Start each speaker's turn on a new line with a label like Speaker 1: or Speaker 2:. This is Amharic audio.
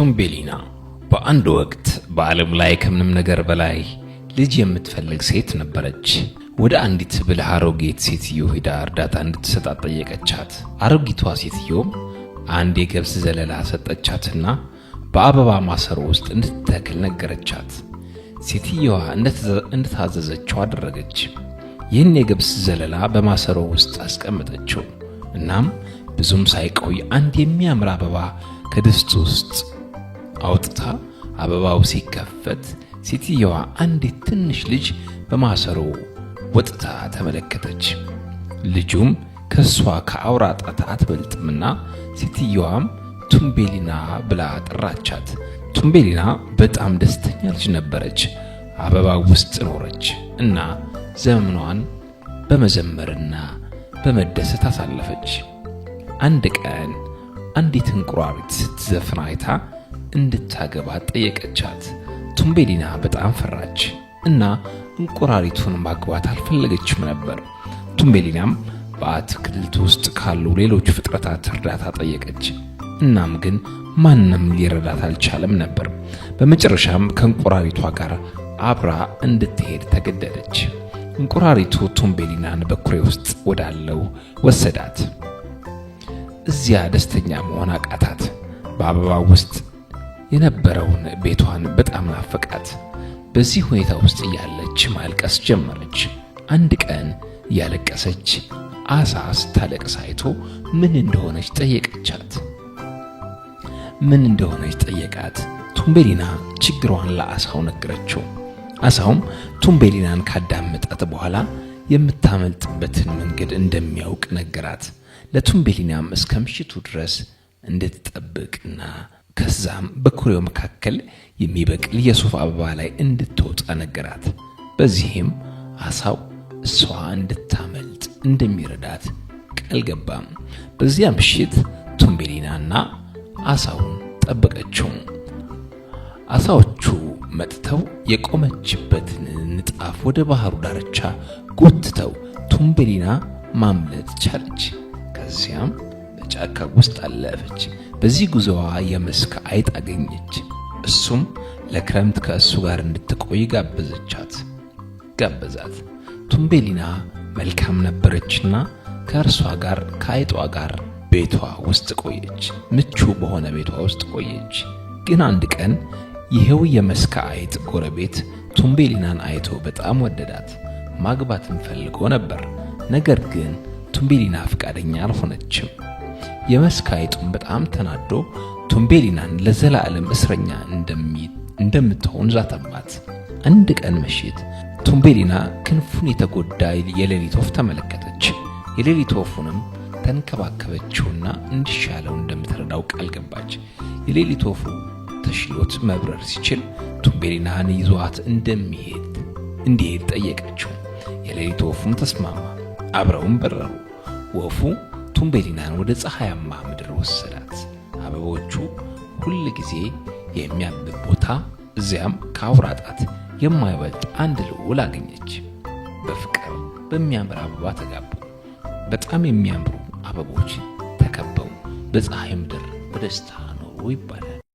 Speaker 1: ቱምቤሊና በአንድ ወቅት በዓለም ላይ ከምንም ነገር በላይ ልጅ የምትፈልግ ሴት ነበረች። ወደ አንዲት ብልህ አሮጊት ሴትዮ ሄዳ እርዳታ እንድትሰጣት ጠየቀቻት። አሮጊቷ ሴትዮም አንድ የገብስ ዘለላ ሰጠቻትና በአበባ ማሰሮ ውስጥ እንድትተክል ነገረቻት። ሴትየዋ እንደታዘዘችው አደረገች። ይህን የገብስ ዘለላ በማሰሮ ውስጥ አስቀመጠችው። እናም ብዙም ሳይቆይ አንድ የሚያምር አበባ ከድስቱ ውስጥ አውጥታ አበባው ሲከፈት ሴትየዋ አንዲት ትንሽ ልጅ በማሰሮ ወጥታ ተመለከተች። ልጁም ከሷ ከአውራ ጣት አትበልጥምና ሴትየዋም ቱምቤሊና ብላ ጠራቻት። ቱምቤሊና በጣም ደስተኛ ልጅ ነበረች። አበባው ውስጥ ኖረች እና ዘመኗን በመዘመርና በመደሰት አሳለፈች። አንድ ቀን አንዲት እንቁራሪት ስትዘፍን አይታ እንድታገባት ጠየቀቻት። ቱምቤሊና በጣም ፈራች እና እንቁራሪቱን ማግባት አልፈለገችም ነበር። ቱምቤሊናም በአትክልት ውስጥ ካሉ ሌሎች ፍጥረታት እርዳታ ጠየቀች። እናም ግን ማንም ሊረዳት አልቻለም ነበር። በመጨረሻም ከእንቁራሪቷ ጋር አብራ እንድትሄድ ተገደደች። እንቁራሪቱ ቱምቤሊናን በኩሬ ውስጥ ወዳለው ወሰዳት። እዚያ ደስተኛ መሆን አቃታት። በአበባው ውስጥ የነበረውን ቤቷን በጣም ናፈቃት። በዚህ ሁኔታ ውስጥ እያለች ማልቀስ ጀመረች። አንድ ቀን እያለቀሰች አሳ ስታለቅስ አይቶ ምን እንደሆነች ጠየቃት። ቱምቤሊና ችግሯን ለአሳው ነገረችው። አሳውም ቱምቤሊናን ካዳመጣት በኋላ የምታመልጥበትን መንገድ እንደሚያውቅ ነገራት። ለቱምቤሊናም እስከ ምሽቱ ድረስ እንድትጠብቅና ከዛም በኩሬው መካከል የሚበቅል የሱፍ አበባ ላይ እንድትወጣ ነገራት። በዚህም አሳው እሷ እንድታመልጥ እንደሚረዳት ቃል ገባም። በዚያ ምሽት ቱምቤሊናና አሳውን ጠበቀችው። አሳዎቹ መጥተው የቆመችበትን ንጣፍ ወደ ባህሩ ዳርቻ ጎትተው ቱምቤሊና ማምለጥ ቻለች። ከዚያም በጫካ ውስጥ አለፈች። በዚህ ጉዞዋ የመስክ አይጥ አገኘች። እሱም ለክረምት ከእሱ ጋር እንድትቆይ ጋበዛት። ቱምቤሊና መልካም ነበረችና ከእርሷ ጋር ከአይጧ ጋር ቤቷ ውስጥ ቆየች። ምቹ በሆነ ቤቷ ውስጥ ቆየች። ግን አንድ ቀን ይሄው የመስክ አይጥ ጎረቤት ቱምቤሊናን አይቶ በጣም ወደዳት። ማግባትም ፈልጎ ነበር። ነገር ግን ቱምቤሊና ፈቃደኛ አልሆነችም። የመስክ አይጡም በጣም ተናዶ ቱምቤሊናን ለዘላለም እስረኛ እንደምትሆን ዛተባት። አንድ ቀን ምሽት ቱምቤሊና ክንፉን የተጎዳ የሌሊት ወፍ ተመለከተች። የሌሊት ወፉንም ተንከባከበችውና እንዲሻለው እንደምትረዳው ቃል ገባች። የሌሊት ወፉ ተሽሎት መብረር ሲችል ቱምቤሊናን ይዟት እንዲሄድ ጠየቀችው። የሌሊት ወፉም ተስማማ። አብረውም በረሩ። ወፉ ቱምቤሊናን ወደ ፀሐያማ ምድር ወሰዳት። አበቦቹ ሁል ጊዜ የሚያብብ ቦታ፣ እዚያም ከአውራ ጣት የማይበልጥ አንድ ልዑል አገኘች። በፍቅር በሚያምር አበባ ተጋቡ። በጣም የሚያምሩ አበቦች ተከበው በፀሐይ ምድር በደስታ ኖሩ ይባላል።